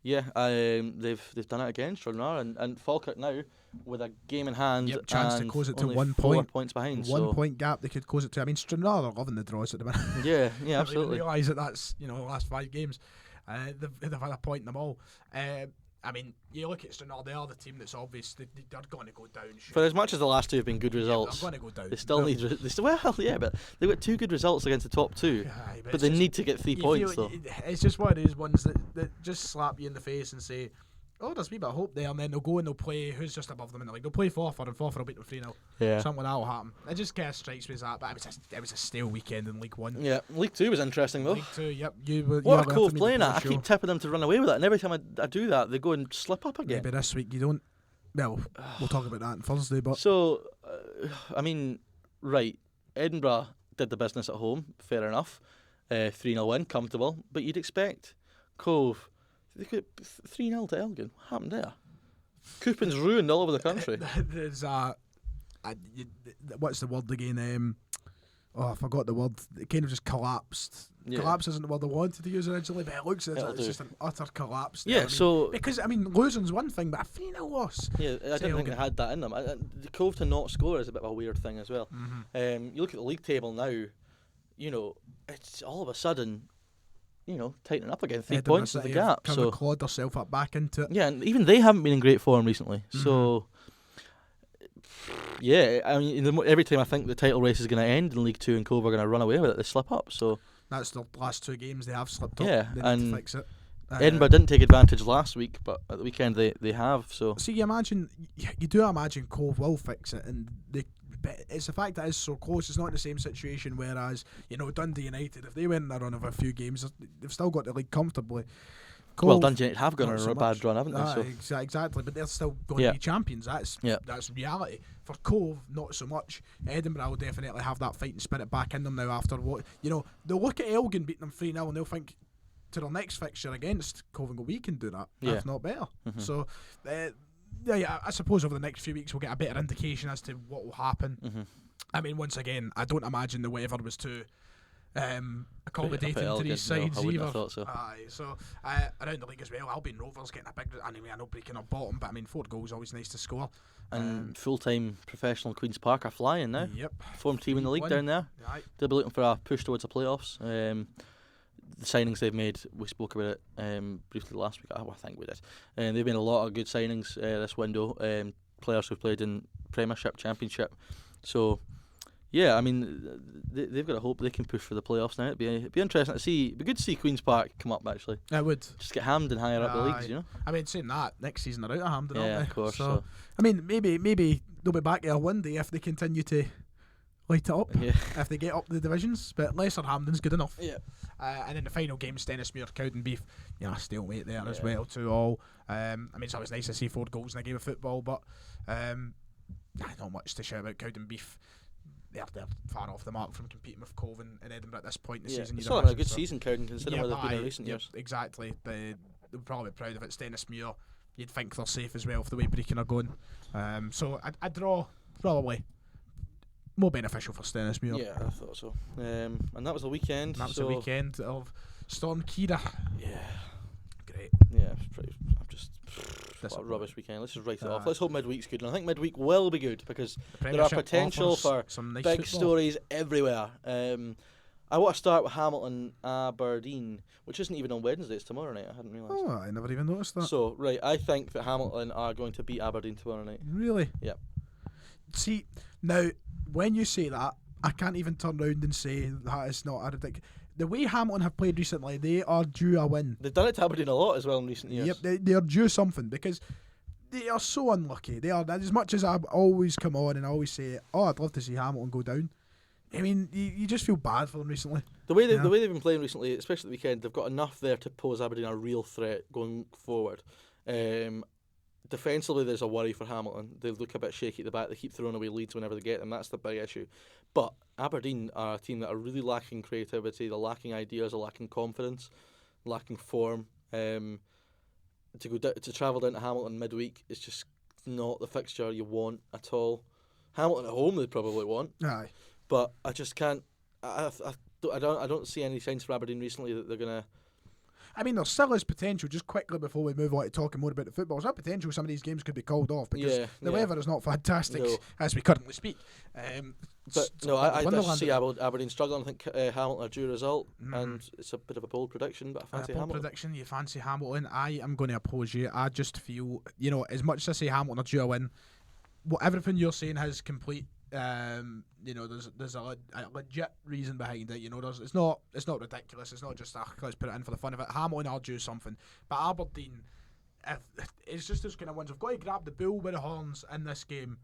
Yeah, they've done it again, Stranraer, and Falkirk now with a game in hand. Yep, chance to close it to only 1 4 point. points behind. 1 point gap they could close it to. I mean, Stranraer are loving the draws at the minute. Yeah, absolutely. They realise that that's the last 5 games. They've had a point in them all. I mean, you look at Stranraer, they are the team that's obvious they're going to go down. For as much as the last two have been good results, they're going to go down. They still need. But they've got 2 good results against the top 2. But they need to get 3 points though. It's just one of those ones that just slap you in the face and say, "Oh, there's a wee bit of hope there," and then they'll go and they'll play who's just above them in the league. They'll play Forfar and Forfar will beat them 3-0. Yeah. Something like that will happen. It just kind of strikes me as that, but it was a stale weekend in League One. Yeah, League 2 was interesting though. League 2, yep. What are Cove playing at? I keep tipping them to run away with it, and every time I do that, they go and slip up again. Maybe this week you don't. Well, we'll talk about that on Thursday, but... So, I mean, right, Edinburgh did the business at home, fair enough. 3-0 win, comfortable, but you'd expect Cove... They got 3-0 to Elgin. What happened there? Coupons ruined all over the country. There's what's the word again? I forgot the word. It kind of just collapsed. Yeah. Collapse isn't the word I wanted to use originally, but it looks as it's just an utter collapse. Yeah, so... Because, losing's one thing, but a 3-0 loss. Yeah, I didn't think it had that in them. The Cove to not score is a bit of a weird thing as well. Mm-hmm. You look at the league table now, it's all of a sudden... tightening up again. 3 points is the gap. So clawed themselves up back into it. Yeah, and even they haven't been in great form recently. Mm-hmm. So, yeah, I mean, every time I think the title race is going to end in League 2 and Cove are going to run away with it, they slip up. So that's the last 2 games they have slipped up. Yeah, they and need to fix it. Edinburgh didn't take advantage last week, but at the weekend they have. So you do imagine Cove will fix it, and but it's the fact that it's so close. It's not the same situation. Whereas Dundee United, if they went on a run of a few games, they've still got the league comfortably. Well, Dundee United have gone on a bad run, haven't they? So. Exactly, but they're still going to be champions. That's reality. For Cove, not so much. Edinburgh will definitely have that fighting spirit back in them now after what they'll look at Elgin beating them 3-0 and they'll think to their next fixture against Cove and go, we can do that, if not better. Mm-hmm. So. I suppose over the next few weeks we'll get a better indication as to what will happen. Mm-hmm. I mean, once again, I don't imagine the weather was too accommodating to these sides I either. Have thought so. Around the league as well, Albion Rovers getting a big... I know breaking up bottom, but 4 goals always nice to score. And full-time professional Queen's Park are flying now. Yep. Form team in the league down there. Right. They'll be looking for a push towards the playoffs. The signings they've made, we spoke about it briefly last week. I think we did. They've made a lot of good signings this window. Players who've played in Premiership, Championship. So, yeah, I mean, they've got to hope they can push for the playoffs now. It'd be interesting to see. It'd be good to see Queen's Park come up, actually. It would. Just get Hampden higher up the leagues, I mean, saying that, next season they're out of Hampden, aren't they? Yeah, of course. So, I mean, maybe they'll be back there one day if they continue to light it up Yeah. if they get up the divisions. But Lesser Hampden's good enough. Yeah. And then the final game, Stennismuir, Cowdenbeath, stalemate there as well, 2-2. I mean, it's always nice to see 4 goals in a game of football, but not much to shout about Cowdenbeath. They're far off the mark from competing with Cove and Edinburgh at this point in the season. It's still having a good season, Cowden, considering where they've been in recent years. Exactly. They're probably proud of it. Stennismuir, you'd think they're safe as well for the way Brecon are going. So a draw, probably more beneficial for Stennismuir. Yeah, I thought so. And that was the weekend. That was the weekend of Storm Kira. Yeah. Great. Yeah, what a rubbish weekend. Let's just write it off. Let's hope midweek's good. And I think midweek will be good because there are potential for some nice big football. stories everywhere. I want to start with Hamilton Aberdeen, which isn't even on Wednesday. It's tomorrow night. I hadn't realised. Oh, I never even noticed that. So, right, I think that Hamilton are going to beat Aberdeen tomorrow night. Really? Yeah. See, now, when you say that, I can't even turn round and say that it's not a ridiculous. The way Hamilton have played recently, they are due a win. They've done it to Aberdeen a lot as well in recent years. Yep, they are due something because they are so unlucky. They are, as much as I always come on and I always say, I'd love to see Hamilton go down. I mean, you just feel bad for them recently. The way they've been playing recently, especially at the weekend, they've got enough there to pose Aberdeen a real threat going forward. Defensively, there's a worry for Hamilton. They look a bit shaky at the back. They keep throwing away leads whenever they get them. That's the big issue. But Aberdeen are a team that are really lacking creativity. They're lacking ideas. They're lacking confidence, lacking form. To travel down to Hamilton midweek is just not the fixture you want at all. Hamilton at home, they'd probably want. Aye. But I just can't. I don't see any signs for Aberdeen recently that they're gonna. I mean, there still is potential. Just quickly before we move on to talking more about the football, there's a potential some of these games could be called off because the weather is not fantastic as we currently speak. But no, I just see Aberdeen struggling. I think Hamilton are due a result, and it's a bit of a bold prediction, but I fancy Hamilton. Prediction, you fancy Hamilton? I am going to oppose you. I just feel, as much as I say Hamilton are due a win, everything you're saying has complete. There's a legit reason behind it. It's not ridiculous. It's not just let's put it in for the fun of it. Hamilton are due something, but Aberdeen, it's just those kind of ones. We've got to grab the bull by the horns in this game,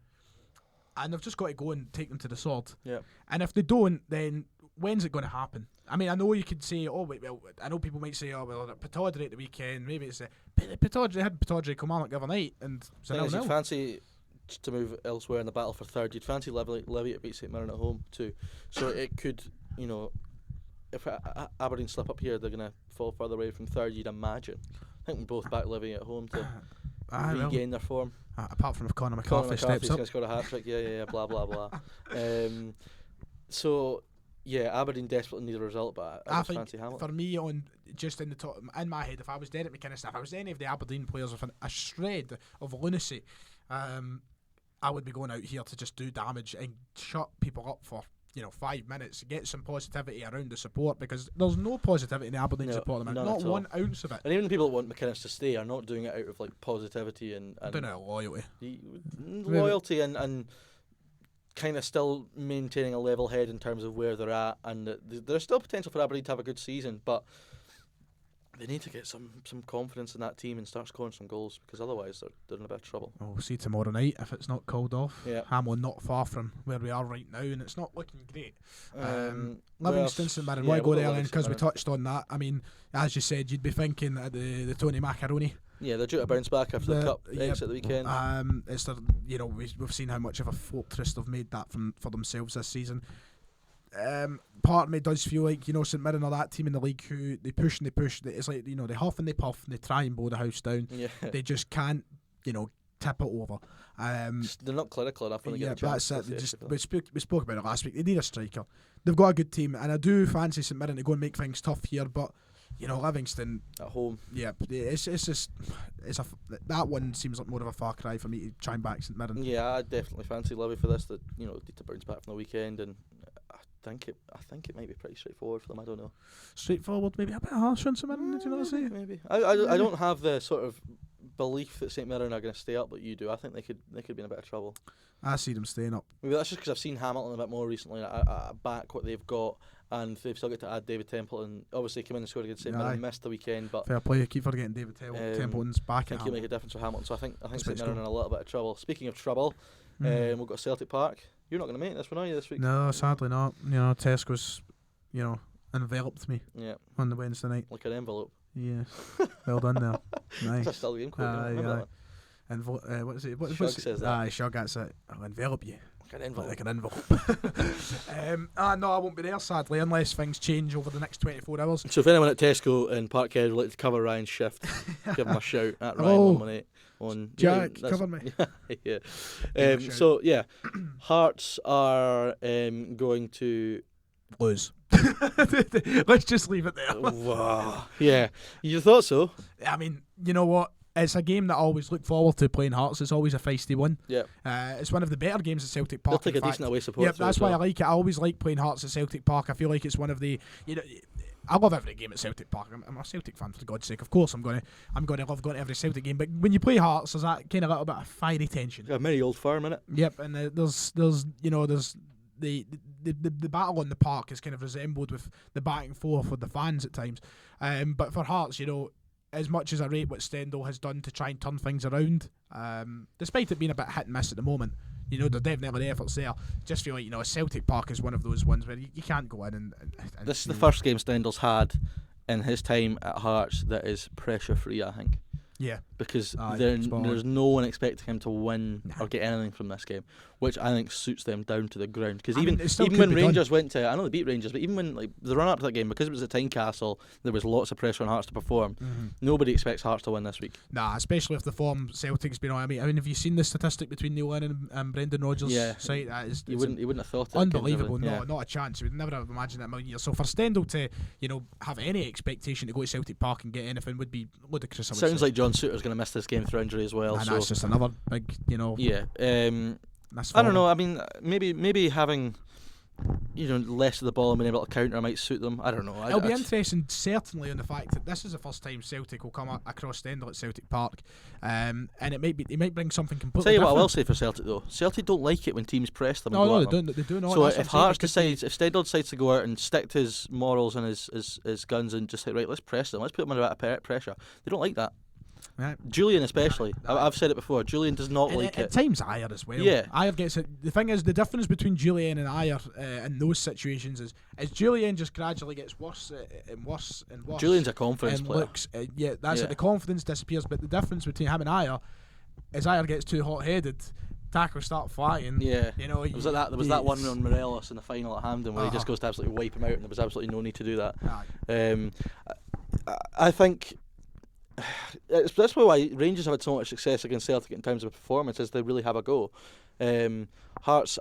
and they've just got to go and take them to the sword. Yeah. And if they don't, then when's it going to happen? I mean, I know you could say, I know people might say, Pittodrie at the weekend. Maybe it's but Pittodrie had Pittodrie Kilmarnock the other night, and so fancy to move elsewhere in the battle for third. You'd fancy Levy to beat St Mirren at home too. So it could, if Aberdeen slip up here, they're going to fall further away from third, you'd imagine. I think we both back Levy at home to regain their form. Apart from if Conor McCarthy's steps up. Going to score a hat-trick, blah, blah, blah. So, Aberdeen desperately need a result, but I just fancy Hamilton. For me, just in the top, in my head, if I was Derek McInnes, if I was any of the Aberdeen players with a shred of lunacy, I would be going out here to just do damage and shut people up for 5 minutes, get some positivity around the support, because there's no positivity in the Aberdeen support, not 1 ounce of it. And even the people that want McInnes to stay are not doing it out of positivity and I don't know, loyalty and kind of still maintaining a level head in terms of where they're at, and there's still potential for Aberdeen to have a good season, but they need to get some confidence in that team and start scoring some goals, because otherwise they're in a bit of trouble. We'll see tomorrow night if it's not called off. Hamilton not far from where we are right now, and it's not looking great. Livingston, St Mirren, why go there then? Because we touched on that. I mean, as you said, you'd be thinking the Tony Macaroni. Yeah, they're due to bounce back after the cup exit at the weekend. It's we've seen how much of a fortress they've made that for themselves this season. Part of me does feel like St Mirren are that team in the league who they push and they push. It's like they huff and they puff and they try and blow the house down. They just can't tip it over. They're not clinical enough when they get a chance. That's it. We spoke about it last week. They need a striker. They've got a good team, and I do fancy St Mirren to go and make things tough here. But Livingston at home. Yeah, it's that one seems like more of a far cry for me to try and back St Mirren. Yeah, I definitely fancy Levy for this. That need to bounce back from the weekend, and I think it might be pretty straightforward for them. I don't know. Straightforward, maybe a bit harsh on St Mirren. Did you not say? Maybe. I don't have the sort of belief that St Mirren are going to stay up, but you do. I think they could be in a bit of trouble. I see them staying up. Maybe that's just because I've seen Hamilton a bit more recently. I back what they've got, and they've still got to add David Templeton. Obviously, came in and scored against St Mirren, missed the weekend, but fair play. You keep forgetting David Templeton's back. I think he'll make a difference for Hamilton. So I think St Mirren are in a little bit of trouble. Speaking of trouble, We've got Celtic Park. You're not going to make this one, are you, this week? No, sadly not. Tesco's, enveloped me on the Wednesday night. Like an envelope. Yes. Well done there. Nice. That's still the game quote. Remember that? What is it? Shug says that. Shug, that's it. I'll envelop you. Like an envelope. No, I won't be there, sadly, unless things change over the next 24 hours. So if anyone at Tesco and Parkhead would like to cover Ryan's shift, give him a shout at Ryan118 on Jack, cover me. Yeah. So yeah, Hearts are going to lose. Let's just leave it there. Wow. Yeah, you thought so? I mean, you know what? It's a game that I always look forward to playing Hearts. It's always a feisty one. Yeah. It's one of the better games at Celtic Park. They'll take a decent away support. Yeah, that's why I like it. I always like playing Hearts at Celtic Park. I feel like it's one of the, I love every game at Celtic Park. I'm a Celtic fan, for God's sake. Of course, I'm gonna love going to every Celtic game. But when you play Hearts, there's that kind of little bit of fiery tension. Yeah, many old firm in it. Yep, and there's the battle on the park is kind of resembled with the back and forth with the fans at times. But for Hearts, as much as I rate what Stendhal has done to try and turn things around, despite it being a bit hit and miss at the moment, there's definitely the efforts there. Just feel like, Celtic Park is one of those ones where you can't go in and this is the first game Stendhal's had in his time at Hearts that is pressure free, I think. Yeah. Because there's no one expecting him to win or get anything from this game, which I think suits them down to the ground. Because even when Rangers went to, I know they beat Rangers, but even when the run up to that game, because it was at Tynecastle, there was lots of pressure on Hearts to perform. Nobody expects Hearts to win this week. Nah, especially if the form Celtic's been on. I mean, have you seen the statistic between Neil Lennon and Brendan Rodgers' site? You wouldn't have thought it. Unbelievable. No, not a chance. You would never have imagined that in a million years. So for Stendhal to, have any expectation to go to Celtic Park and get anything would be ludicrous. Sounds like John Souttar's going to miss this game through injury as well. And that's just another big, Yeah. I don't know. I mean, maybe having less of the ball and being able to counter might suit them. I don't know. It'll be interesting, certainly, on the fact that this is the first time Celtic will come across Stendhal at Celtic Park, and it might bring something completely different. Tell you what I will say for Celtic though, Celtic don't like it when teams press them. No, they do not. So if Hearts if Stendhal decides to go out and stick to his morals and his guns and just say, right, let's press them, let's put them under a bit of pressure, they don't like that. Right. Julian especially. I've said it before. Julian does not like it. At times Ayer as well. Yeah. Ayer gets it. The thing is, the difference between Julian and Ayer in those situations is Julian just gradually gets worse and worse and worse. Julian's a confidence player. Looks, that's it. The confidence disappears. But the difference between him and Ayer is Ayer gets too hot-headed. Tackles start flying. Yeah. There was that one on Morelos in the final at Hampden where he just goes to absolutely wipe him out, and there was absolutely no need to do that. I think. That's why Rangers have had so much success against Celtic in terms of performance, is they really have a go. If Hearts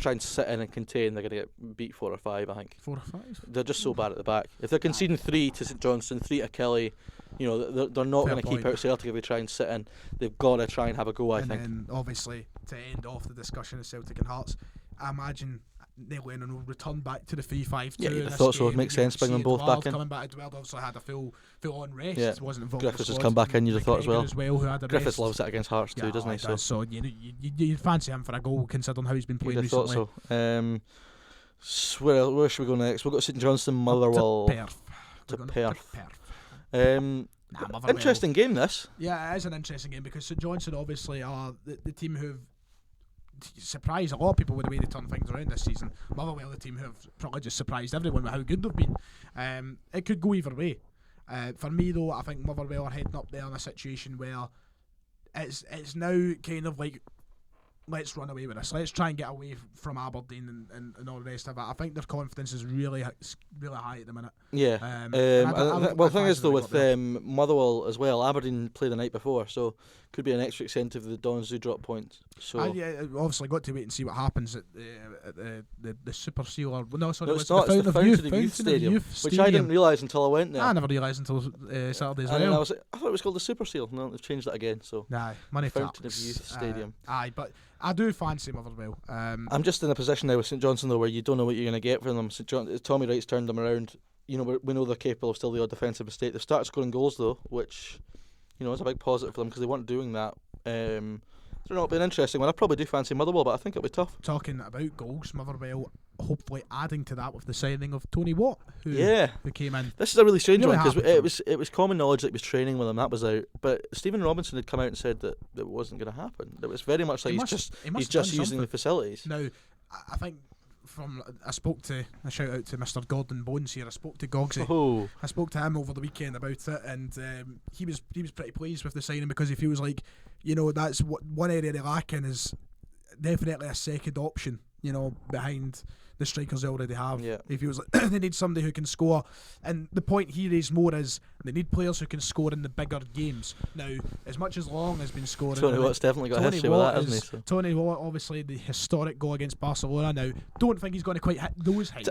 try and sit in and contain, they're going to get beat 4 or 5, I think. 4 or 5? They're just so bad at the back. If they're conceding 3 to St Johnstone, 3 to Kelly, they're not going to keep out Celtic if they try and sit in. They've got to try and have a go, I think. And then, obviously, to end off the discussion of Celtic and Hearts, I imagine Neil Lennon will return back to the 3-5-2. Yeah, I thought so. It makes sense. Bring them both back in. Coming back, Edward obviously had a full-on rest. Yeah. Wasn't involved. Griffiths has come back in. You'd have thought as well. Who had a Griffiths rest. loves it against Hearts too, doesn't he? So you fancy him for a goal, considering how he's been playing recently. Thought so. Where should we go next? We've got St Johnstone, Motherwell. To Perth. Interesting game, this. Yeah, it is an interesting game because St Johnstone obviously are the team who've surprised a lot of people with the way they turn things around this season. Motherwell, the team who have probably just surprised everyone with how good they've been. It could go either way. For me though, I think Motherwell are heading up there in a situation where it's now kind of like, let's run away with this. Let's try and get away from Aberdeen and all the rest of it. I think their confidence is really high at the minute. Yeah. The thing is though, with Motherwell as well, Aberdeen played the night before, so could be an extra incentive if the Dons do drop points. So obviously got to wait and see what happens at the Super Seal. Or no, sorry, it's not. It's the Fountain of Youth Stadium, which I didn't realise until I went there. I never realised until Saturday as well. And I thought it was called the Super Seal. No, they've changed that again. So money Fountain of Youth Stadium. But I do fancy Motherwell. I'm just in a position now with St Johnstone though, where you don't know what you're going to get from them. Tommy Wright's turned them around. We know they're capable of still the odd defensive mistake. They've started scoring goals though, which is a big positive for them because they weren't doing that. I don't know, it'll be an interesting one. I probably do fancy Motherwell, but I think it'll be tough. Talking about goals, Motherwell hopefully adding to that with the signing of Tony Watt, who came in. This is a really strange Really one because happy for it was common knowledge that he was training with him. That was out, but Stephen Robinson had come out and said that it wasn't going to happen. It was very much like he's just using the facilities. Now, I think I spoke to a shout out to Mr. Gordon Bones here. I spoke to Gogsy. Oh. I spoke to him over the weekend about it, and he was pretty pleased with the signing because he feels like, that's what one area they lack in is definitely a second option, behind the strikers they already have. Yeah. He feels like they need somebody who can score, and the point here is more is they need players who can score in the bigger games. Now, as much as Long has been scoring, Tony Watt's definitely got a history with that, hasn't he? So. Tony Watt, obviously the historic goal against Barcelona. Now, don't think he's going to quite hit those heights.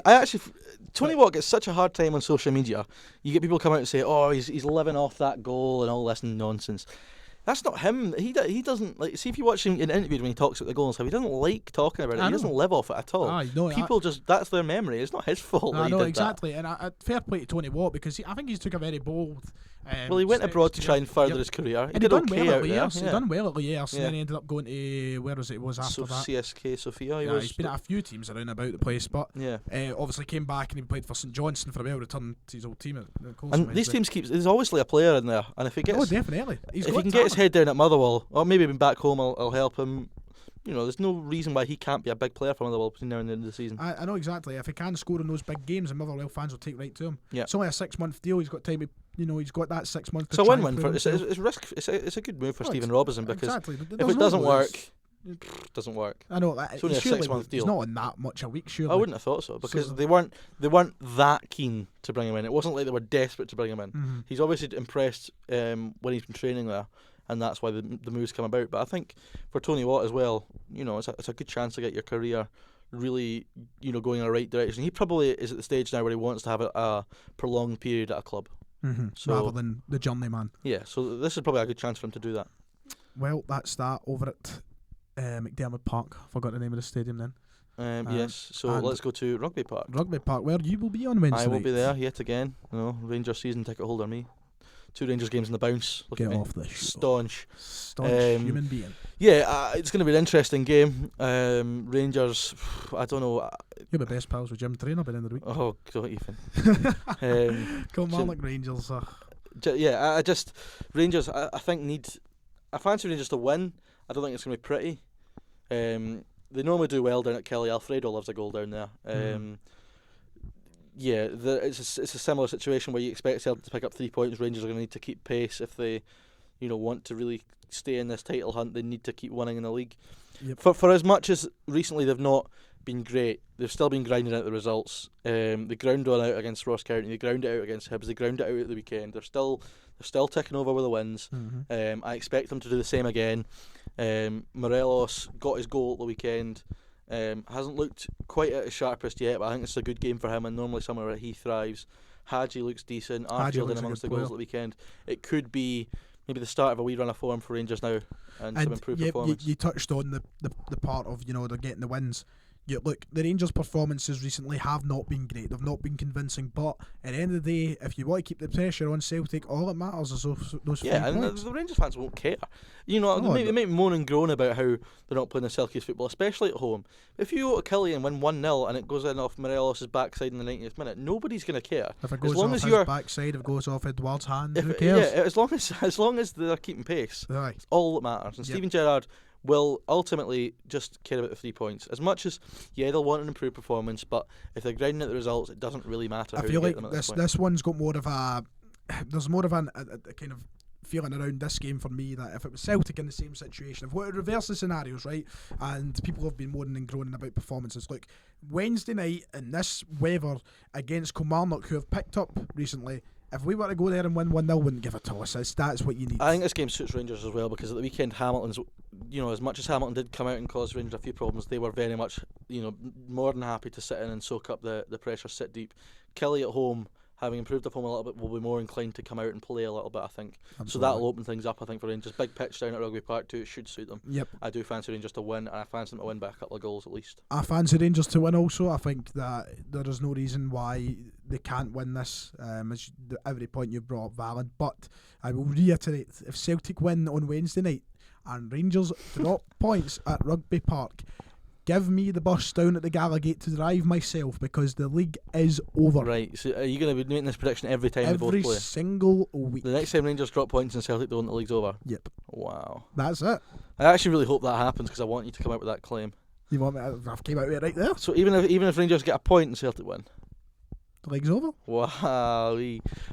Tony Watt gets such a hard time on social media. You get people come out and say, "Oh, he's living off that goal and all this nonsense." That's not him. He doesn't like. See if you watch him in interviews when he talks about the goal and stuff. He doesn't like talking about it. He doesn't live off it at all. People that's their memory. It's not his fault. I know exactly, and fair play to Tony Watt because I think he's took a very bold. He went abroad to try and further his career. He did okay out there. He done well at Lierse, and then he ended up going to where was it? Was after that CSK Sofia. He's been at a few teams around about the place, but obviously came back and he played for St Johnstone for a while, returned to his old team at Colson. And these teams there's obviously a player in there, and if he gets definitely, if he can get his head down at Motherwell, or maybe even back home, I'll help him. There's no reason why he can't be a big player for Motherwell between now and the end of the season. I know exactly. If he can score in those big games, and Motherwell fans will take right to him. Yeah. It's only a 6-month deal. He's got time to, he's got that 6 months. It's a win-win for it's risk. It's a good move for Stephen Robinson because exactly. if it doesn't work, it doesn't work. I know. It's only a 6-month deal. It's not on that much a week, surely. I wouldn't have thought so because they weren't that keen to bring him in. It wasn't like they were desperate to bring him in. Mm-hmm. He's obviously impressed when he's been training there. And that's why the moves come about. But I think for Tony Watt as well, it's a good chance to get your career really, going in the right direction. He probably is at the stage now where he wants to have a prolonged period at a club. Mm-hmm. So, rather than the journeyman. Yeah, so this is probably a good chance for him to do that. Well, that's that over at McDermott Park. I forgot the name of the stadium then. Yes, so let's go to Rugby Park. Rugby Park, where you will be on Wednesday I will night. be there yet again. Rangers season ticket holder me. 2 Rangers games in the bounce. Get off the staunch human being. Yeah, it's going to be an interesting game. Rangers, I don't know. You're my best pals with Jim Trainer by the end of the week. Oh, don't even. Kilmarnock Rangers. I just Rangers. I think I fancy Rangers to win. I don't think it's going to be pretty. They normally do well down at Kelly. Alfredo loves a goal down there. Yeah, it's a similar situation where you expect Celtic to pick up 3 points. Rangers are going to need to keep pace if they, want to really stay in this title hunt. They need to keep winning in the league. Yep. For as much as recently they've not been great, they've still been grinding out the results. They ground one out against Ross County. They ground it out against Hibs. They ground it out at the weekend. They're still ticking over with the wins. Mm-hmm. I expect them to do the same again. Morelos got his goal at the weekend. Hasn't looked quite at his sharpest yet, but I think it's a good game for him, and normally somewhere where he thrives. Hadji looks decent. Arfield in amongst the goals at the weekend. It could be maybe the start of a wee run of form for Rangers now, and some improved performance. You touched on the part of they're getting the wins. Look, the Rangers' performances recently have not been great. They've not been convincing. But at the end of the day, if you want to keep the pressure on Celtic, all that matters is those 3 points. The Rangers fans won't care. They might moan and groan about how they're not playing the Celtic football, especially at home. If you go to Killie and win 1-0 and it goes in off Morelos' backside in the 90th minute, nobody's going to care. If it goes off his backside, if it goes off Edouard's hand, who cares? Yeah, as long as they're keeping pace, it's all that matters. And Steven Gerrard will ultimately just care about the 3 points. As much as, they'll want an improved performance, but if they're grinding at the results, it doesn't really matter. I feel like this one's got more of a... There's more of a kind of feeling around this game for me that if it was Celtic in the same situation, if we were to reverse the scenarios, right, and people have been moaning and groaning about performances, look, Wednesday night in this weather against Kilmarnock, who have picked up recently, if we were to go there and win 1-0, wouldn't give a toss. That's what you need. I think this game suits Rangers as well, because at the weekend Hamilton's, as much as Hamilton did come out and cause Rangers a few problems, they were very much, more than happy to sit in and soak up the pressure, sit deep. Killie at home, having improved at home a little bit, will be more inclined to come out and play a little bit, I think. Absolutely. So that'll open things up, I think, for Rangers. Big pitch down at Rugby Park too, it should suit them. Yep. I do fancy Rangers to win, and I fancy them to win by a couple of goals at least. I fancy Rangers to win also. I think that there is no reason why they can't win this. Every point you brought up valid, but I will reiterate, if Celtic win on Wednesday night and Rangers drop points at Rugby Park, Give me the bus down at the Gallagate to drive myself, because the league is over. Right, so are you going to be making this prediction every time they both play? Every single week. The next time Rangers drop points and Celtic don't, the league's over? Yep. Wow. That's it. I actually really hope that happens, because I want you to come out with that claim. You want me to, I've came out with it right there. So even if Rangers get a point and Celtic win? The league's over. Wow.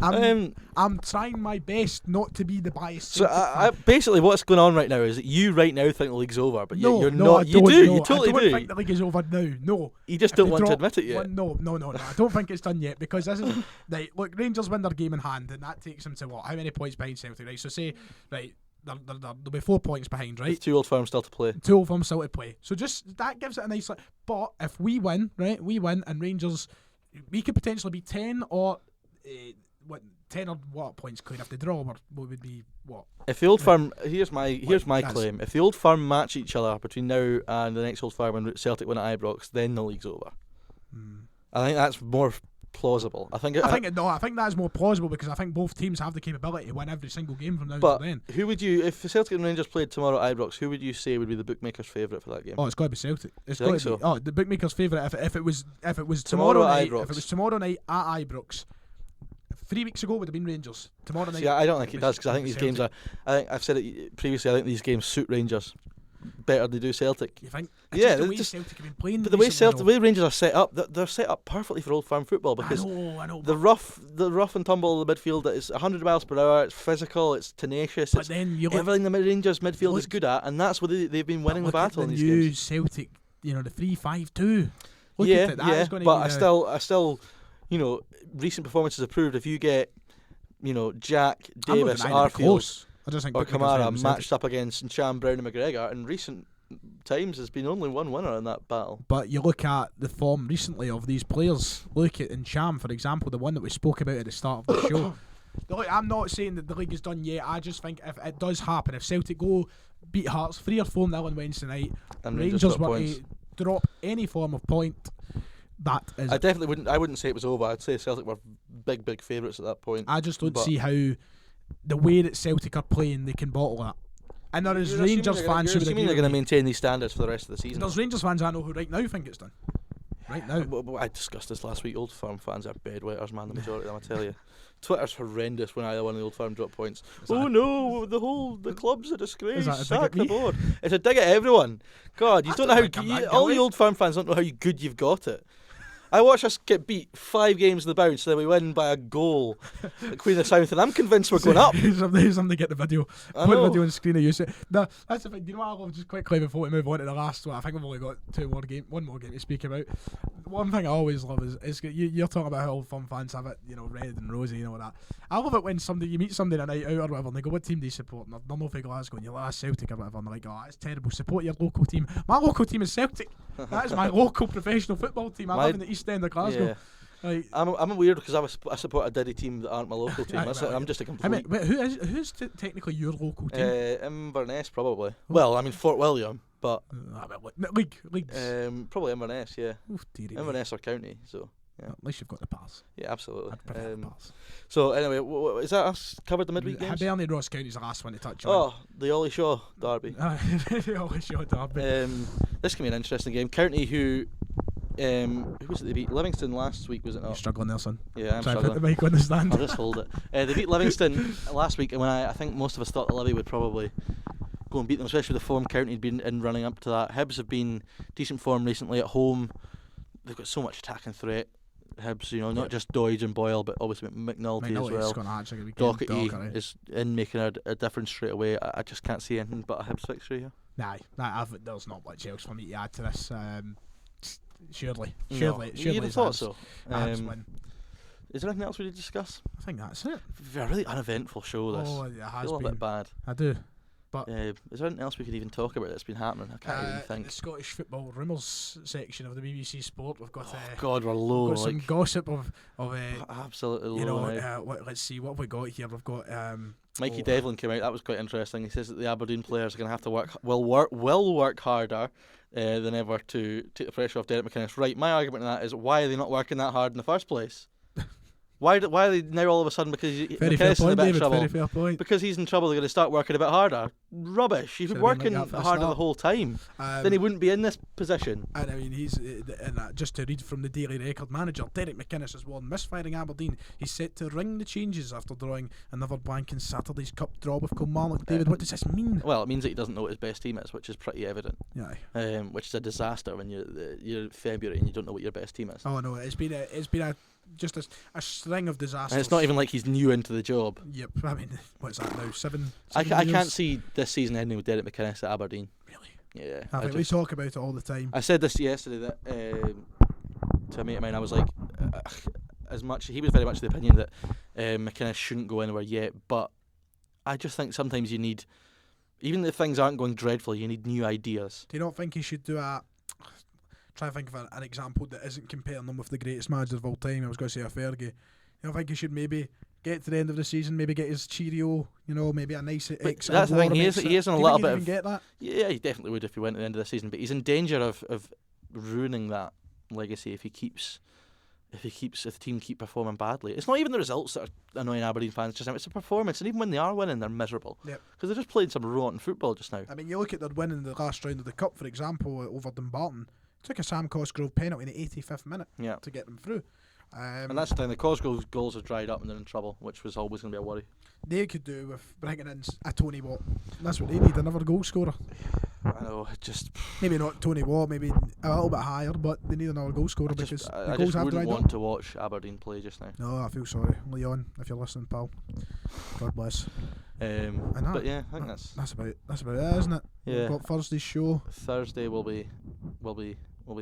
I'm trying my best not to be the biased. So I basically what's going on right now is that you right now think the league's over, but you're no, not. I You don't, do. no, You totally I don't do. think the league is over now. No. You just If don't they want to drop admit it yet. No. I don't think it's done yet, because this is right. Look, Rangers win their game in hand, and that takes them to what? How many points behind Celtic? Right. So say right. They'll be 4 points behind, right? With 2 Old Firms still to play. 2 of them still to play. So just that gives it a nice. But if we win, right? We win, and Rangers, we could potentially be 10 or 10 or what points clear. If they draw, what would be what? If the Old Firm, here's my claim. If the Old Firm match each other between now and the next Old Firm and Celtic win at Ibrox, then the league's over. I think that's more plausible. I think that's more plausible, because I think both teams have the capability to win every single game from now until then. Who would you, if Celtic and Rangers played tomorrow at Ibrox, who would you say would be the bookmakers' favourite for that game? Oh, it's got to be Celtic. It's Do you got think to be. so? Oh, the bookmakers' favourite. If it was Tomorrow tomorrow at night, Ibrox. if it was tomorrow night at Ibrox, 3 weeks ago would have been Rangers. Tomorrow night. See, I don't think it does, because I think these games are. I think I've said it previously. I think these games suit Rangers better than they do Celtic. You think? Yeah, the way Celtic have been playing. But the way Rangers are set up, they're set up perfectly for Old Firm football, because I know. the rough and tumble of the midfield is 100 miles per hour. It's physical. It's tenacious. But then you look, everything the Rangers midfield is good at, and that's what they've been winning the battle in these games. Celtic, the 3-5-2. Look Yeah, at it. That is going to but be I still, recent performances have proved if you get, Jack, Davis, Arfield, I just think or Bookmakers Kamara favourite matched up against Ncham, Brown and McGregor, in recent times there's been only one winner in that battle. But you look at the form recently of these players. Look at Ncham, for example, the one that we spoke about at the start of the show. Look, I'm not saying that the league is done yet. I just think if it does happen, if Celtic go beat Hearts 3 or 4-0 on Wednesday night, And Rangers were to drop any form of point, that is. I definitely wouldn't. I wouldn't say it was over. I'd say Celtic were big favourites at that point. I just don't see how the way that Celtic are playing, they can bottle that. And there is Rangers fans who would agree. They're going to maintain these standards for the rest of the season. There's Rangers fans I know who right now think it's done. Right now. I discussed this last week. Old Firm fans are bedwetters, man. The majority of them, I tell you. Twitter's horrendous when either one of the Old Firm drop points. The club's a disgrace. Sack the board. It's a dig at everyone. God, you don't know how. All the Old Firm fans don't know how good you've got it. I watched us get beat 5 games in the bounce, then we win by a goal at Queen of the South, and I'm convinced we're going up. Somebody get the video. Put the video on the screen and use it. No, that's the thing. You know what I love, just quickly before we move on to the last one? I think we've only got one more game to speak about. One thing I always love is you're talking about how Old Firm fans have it, red and rosy, that. I love it when you meet somebody on a night out or whatever, and they go, "What team do you support?" And they're not for Glasgow, and you're like, "Celtic" or whatever, and they're like, "Oh, that's terrible. Support your local team." My local team is Celtic. That is my local professional football team. I live in the East End of Glasgow. Yeah. Like, I'm weird because I support a Derry team that aren't my local team. I'm just a complete. Who's technically your local team? Inverness probably. Well, I mean Fort William, but leagues. Probably Inverness. Yeah, Inverness or County. So yeah. At least you've got the pass. Yeah, absolutely. I'd prefer the pass. So anyway, is that us covered the midweek games? Hibernian Ross County's the last one to touch on. Oh, the Ollie Shaw derby. The Ollie Shaw derby. This can be an interesting game. County, who was it they beat? Livingston last week, was it not? You're struggling there, son. Yeah, I'm Try struggling. Put the mic on the stand. I'll just hold it. They beat Livingston last week, and when I think most of us thought that Livy would probably go and beat them, especially the form County had been in running up to that. Hibs have been decent form recently at home. They've got so much attacking threat. Hibs, not just Doidge and Boyle, but obviously McNulty as well. Doherty is in making a difference straight away. I just can't see anything but a Hibs victory here. There's not much else for me to add to this. Surely. You'd have thought so. Win. Is there anything else we need to discuss? I think that's it. A really uneventful show, this. Oh, it has been. A bit bad. I do. But is there anything else we could even talk about that's been happening? I can't even think. In the Scottish football rumours section of the BBC Sport, we've got God, we're low. We've got some gossip of absolutely low. Let's see what have we got here. We've got Mikey Devlin came out. That was quite interesting. He says that the Aberdeen players are going to have to will work harder than ever to take the pressure off Derek McInnes. Right. My argument on that is, why are they not working that hard in the first place? Why are they now all of a sudden, because Very fair McInnes is in a point, bit of David. trouble? Very fair point. Because he's in trouble, they're going to start working a bit harder. Rubbish. He's been Should've been working like that from the harder the start. whole time. Then he wouldn't be in this position. And I mean, he's just to read from the Daily Record, manager Derek McInnes has warned misfiring Aberdeen. He's set to ring the changes after drawing another blank in Saturday's Cup draw with Kilmarnock. David, what does this mean? Well, it means that he doesn't know what his best team is, which is pretty evident. Yeah. Which is a disaster when you're February and you don't know what your best team is. Oh no, it's been just a string of disasters. And it's not even like he's new into the job. Yep. I mean, what's that now? Seven I years? can't see this season ending with Derek McInnes at Aberdeen. Really? Yeah. I think we talk about it all the time. I said this yesterday that to a mate of mine. I was like, he was very much of the opinion that McInnes shouldn't go anywhere yet. But I just think sometimes you need, even if things aren't going dreadfully, you need new ideas. Do you not think he should do a? Try to think of an example that isn't comparing them with the greatest manager of all time. I was going to say a Fergie. You don't think he should maybe get to the end of the season, maybe get his Cheerio, maybe a nice exit? That's the thing. He is in a little bit of. Get that? Yeah, he definitely would if he went at the end of the season. But he's in danger of ruining that legacy if the team keep performing badly. It's not even the results that are annoying Aberdeen fans just now. It's the performance, and even when they are winning, they're miserable. Yep. Because they're just playing some rotten football just now. I mean, you look at their win in the last round of the Cup, for example, over Dumbarton. Took a Sam Cosgrove penalty in the 85th minute to get them through. And that's the thing, the Cosgrove goals have dried up and they're in trouble, which was always going to be a worry. They could do with bringing in a Tony Watt. That's what they need, another goal scorer. I know, it just... Maybe not Tony Watt, maybe a little bit higher, but they need another goal scorer because the goals have dried up. I wouldn't want to watch Aberdeen play just now. No, I feel sorry. Leon, if you're listening, pal. God bless. But yeah, I think that's about it, isn't it? Yeah. We've got Thursday's show. Thursday will be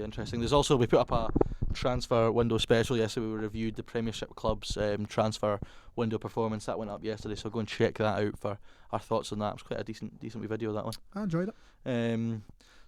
interesting. There's also, we put up a transfer window special yesterday. We reviewed the Premiership club's transfer window performance. That went up yesterday, so go and check that out for our thoughts on that. It was quite a decent wee video, that one. I enjoyed it.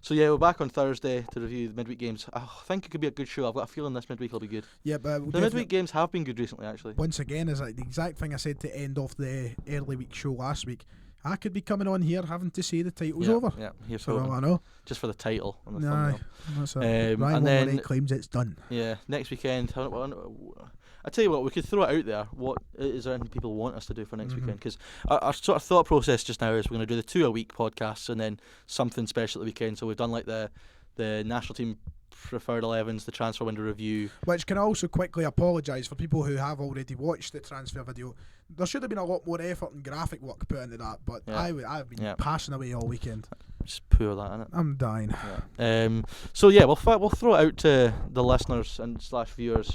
So yeah, we're back on Thursday to review the midweek games. I think it could be a good show. I've got a feeling this midweek will be good. Yeah, but the midweek games have been good recently, actually. Once again, is like the exact thing I said to end off the early week show last week. I could be coming on here having to say the title's over. Yeah, here's so I know. Just for the title on the thumbnail. That's it. Ryan and then claims it's done. Yeah, next weekend. I tell you what, we could throw it out there. What is there anything people want us to do for next weekend? Because our sort of thought process just now is we're going to do the 2 a week podcasts and then something special at the weekend. So we've done like the national team preferred 11s, the transfer window review. Which can I also quickly apologise for people who have already watched the transfer video. There should have been a lot more effort and graphic work put into that, but I've been passing away all weekend. Just poor that, innit? I'm dying. Yeah. So yeah, we'll throw it out to the listeners and / viewers.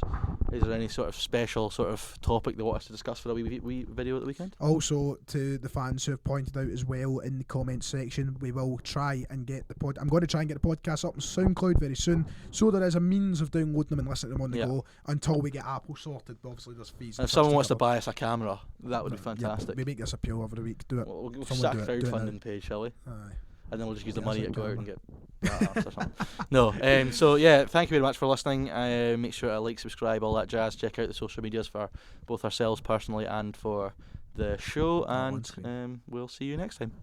Is there any sort of special sort of topic they want us to discuss for a wee video at the weekend? Also, to the fans who have pointed out as well in the comments section, we will try and get I'm going to try and get the podcast up on SoundCloud very soon, so there is a means of downloading them and listening to them on the go until we get Apple sorted. But obviously, there's fees. And if someone wants to buy us a camera, that would be fantastic. We make this appeal every week. Do it. We'll start a crowdfunding page, shall we? Aye. And then we'll just use the money to go out and get or something. No. So yeah, thank you very much for listening. Make sure to like, subscribe, all that jazz. Check out the social medias for both ourselves personally and for the show. And we'll see you next time.